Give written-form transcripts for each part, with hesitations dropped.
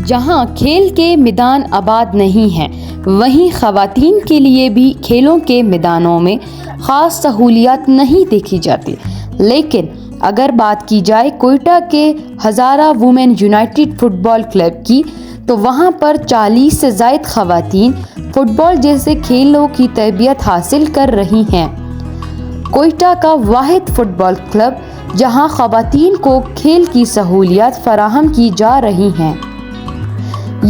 جہاں کھیل کے میدان آباد نہیں ہیں، وہیں خواتین کے لیے بھی کھیلوں کے میدانوں میں خاص سہولیات نہیں دیکھی جاتی۔ لیکن اگر بات کی جائے کوئٹہ کے ہزارہ وومن یونائٹڈ فٹ بال کلب کی، تو وہاں پر 40 سے زائد خواتین فٹ بال جیسے کھیلوں کی تربیت حاصل کر رہی ہیں۔ کوئٹہ کا واحد فٹ بال کلب جہاں خواتین کو کھیل کی سہولیات فراہم کی جا رہی ہیں۔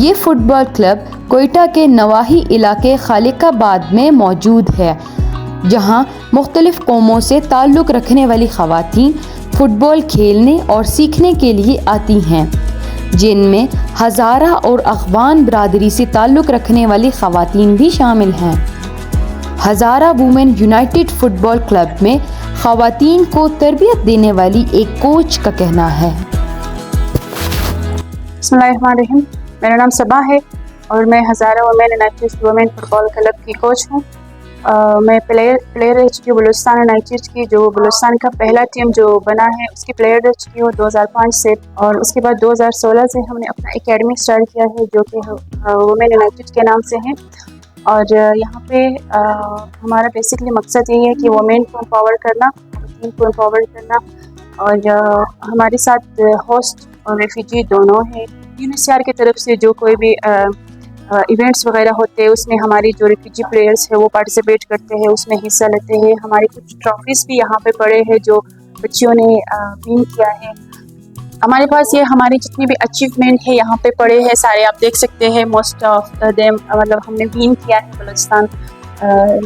یہ فٹ بال کلب کوئٹہ کے نواحی علاقے خالق آباد میں موجود ہے، جہاں مختلف قوموں سے تعلق رکھنے والی خواتین فٹ بال کھیلنے اور سیکھنے کے لیے آتی ہیں، جن میں ہزارہ اور اخوان برادری سے تعلق رکھنے والی خواتین بھی شامل ہیں۔ ہزارہ وومن یونائٹڈ فٹ بال کلب میں خواتین کو تربیت دینے والی ایک کوچ کا کہنا ہے۔ بسم اللہ الرحمن الرحیم، میرا نام صبا ہے اور میں Hazara women united women football club کی کوچ ہوں۔ میں پلیئر رہ چکی ہوں بلوچستان یونائٹڈ کی، جو بلوچستان کا پہلا ٹیم جو بنا ہے اس کی پلیئر رہ چکی ہوں 2005 سے، اور اس کے بعد 2016 سے ہم نے اپنا اکیڈمی اسٹارٹ کیا ہے جو کہ وومن یونائٹڈ کے نام سے ہے۔ اور یہاں پہ ہمارا بیسکلی مقصد یہی ہے کہ وومن کو امپاور کرنا، خواتین کو امپاور کرنا، اور ہمارے ساتھ ہوسٹ اور ریفیوجی دونوں ہیں۔ UNHCR کی طرف سے جو کوئی بھی ایونٹس وغیرہ ہوتے ہیں اس میں ہماری جو ریفیوجی پلیئرس ہیں وہ پارٹیسپیٹ کرتے ہیں، اس میں حصہ لیتے ہیں۔ ہمارے کچھ ٹرافیز بھی یہاں پہ پڑے ہیں جو بچیوں نے ون کیا ہے۔ ہمارے پاس یہ ہماری جتنی بھی اچیومنٹ ہے یہاں پہ پڑے ہیں سارے، آپ دیکھ سکتے ہیں۔ موسٹ آف دیم مطلب ہم نے ون کیا ہے بلوچستان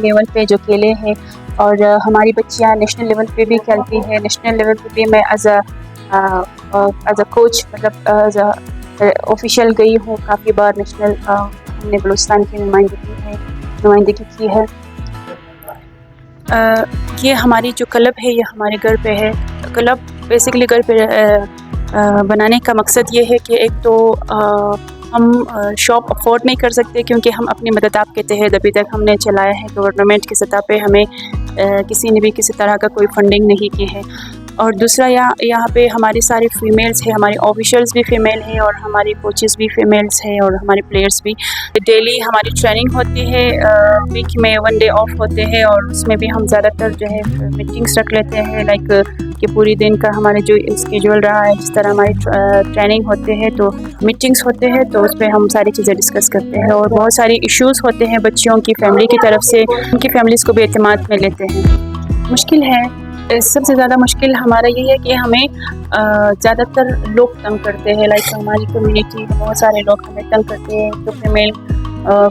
لیول پہ جو کھیلے ہیں، اور ہماری بچیاں نیشنل لیول پہ بھی کھیلتی ہیں۔ نیشنل لیول پہ بھی میں ایز اے کوچ مطلب ایز اے آفیشیل گئی ہوں کافی بار۔ نیشنل ہم نے بلوچستان کی نمائندگی کی ہے۔ یہ ہماری جو کلب ہے یہ ہمارے گھر پہ ہے۔ کلب بیسکلی گھر پہ بنانے کا مقصد یہ ہے کہ ایک تو ہم شاپ افورڈ نہیں کر سکتے کیونکہ ہم اپنی مدد آپ کے تحت ابھی تک ہم نے چلایا ہے۔ گورنمنٹ کی سطح پہ ہمیں کسی نے بھی کسی طرح کا کوئی فنڈنگ نہیں کی ہے۔ اور دوسرا یہاں پہ ہماری ساری فیمیلز ہیں، ہماری آفیشلز بھی فیمیل ہیں اور ہماری کوچز بھی فیمیلز ہیں اور ہمارے پلیئرز بھی۔ ڈیلی ہماری ٹریننگ ہوتی ہے، ویک میں 1 ڈے آف ہوتے ہیں، اور اس میں بھی ہم زیادہ تر جو ہے میٹنگس رکھ لیتے ہیں، لائک کہ پوری دن کا ہمارے جو اسکیجول رہا ہے، جس طرح ہماری ٹریننگ ہوتے ہیں تو میٹنگس ہوتے ہیں، تو اس پہ ہم ساری چیزیں ڈسکس کرتے ہیں۔ اور بہت ساری ایشوز ہوتے ہیں بچیوں کی فیملی کی طرف سے، ان کی فیملیز کو بھی اعتماد میں لیتے ہیں۔ مشکل ہے، سب سے زیادہ مشکل ہمارا یہ ہے کہ ہمیں زیادہ تر لوگ تنگ کرتے ہیں، لائک ہماری کمیونٹی بہت سارے لوگ ہمیں تنگ کرتے ہیں۔ تو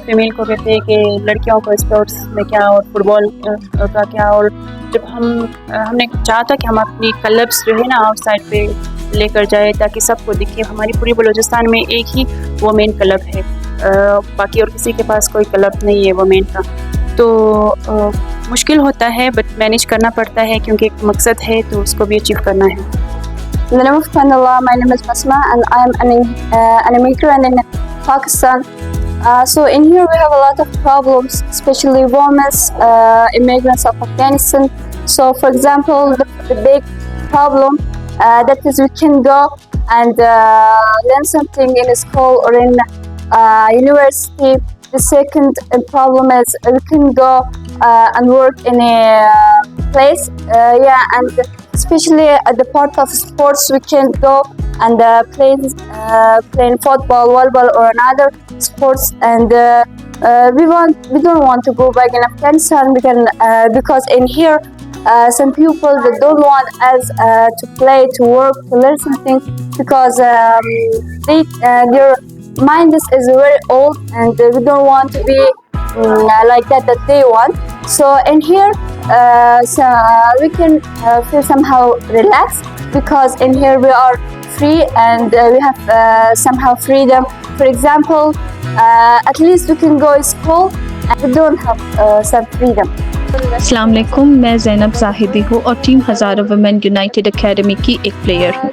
فیمیل کو کہتے ہیں کہ لڑکیوں کو اسپورٹس میں کیا اور فٹ بال کا کیا۔ اور جب ہم نے چاہا تھا کہ ہم اپنی کلبس جو ہے نا آؤٹ سائڈ پہ لے کر جائے تاکہ سب کو دکھے۔ ہماری پوری بلوچستان میں ایک ہی وومین کلب ہے، باقی اور کسی کے پاس کوئی کلب نہیں ہے وومین کا۔ تو مشکل ہوتا ہے بٹ مینیج کرنا پڑتا ہے کیونکہ ایک مقصد ہے تو اس کو بھی اچیو کرنا ہے۔ In the name of Allah, my name is Basma and I am an immigrant in Pakistan. So in here we have a lot of problems, especially women, immigrants of Afghanistan. So for example, the big problem that is we can go and learn something in a school or in university. The second problem is we can go and work in a place, and especially at the part of sports we can go and playing football, volleyball or another sports. And we don't want to go back in Afghanistan because in here some people they don't want us to play, to work, to learn something because their mind is very old and we don't want to be like that they want. So in here we can feel somehow relaxed because in here we are free and we have somehow freedom. For example, at least we can go to school and we don't have some freedom. السلام علیکم، میں زینب زاہدی ہوں اور team Hazara women United academy کی ایک player ہوں۔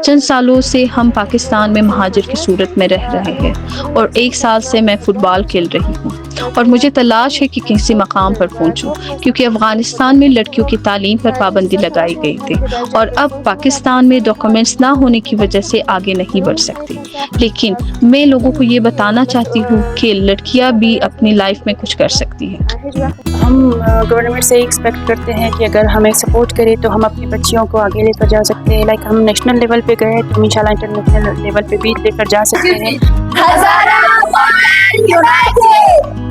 چند سالوں سے ہم پاکستان میں مہاجر کی صورت میں رہ رہے ہیں اور 1 سال سے میں فٹ بال کھیل رہی ہوں۔ اور مجھے تلاش ہے کہ کسی مقام پر پہنچوں، کیونکہ افغانستان میں لڑکیوں کی تعلیم پر پابندی لگائی گئی تھی اور اب پاکستان میں ڈاکومنٹس نہ ہونے کی وجہ سے آگے نہیں بڑھ سکتی. لیکن میں لوگوں کو یہ بتانا چاہتی ہوں کہ لڑکیاں بھی اپنی لائف میں کچھ کر سکتی ہیں. ہم گورنمنٹ سے ایکسپیکٹ کرتے ہیں کہ اگر ہمیں سپورٹ کرے تو ہم اپنی بچیوں کو آگے لے کر جا سکتے ہیں. لائک ہم نیشنل لیول پہ گئے تو انشاءاللہ انٹرنیشنل لیول پہ بھی لے کر جا سکتے ہیں. Hazara women United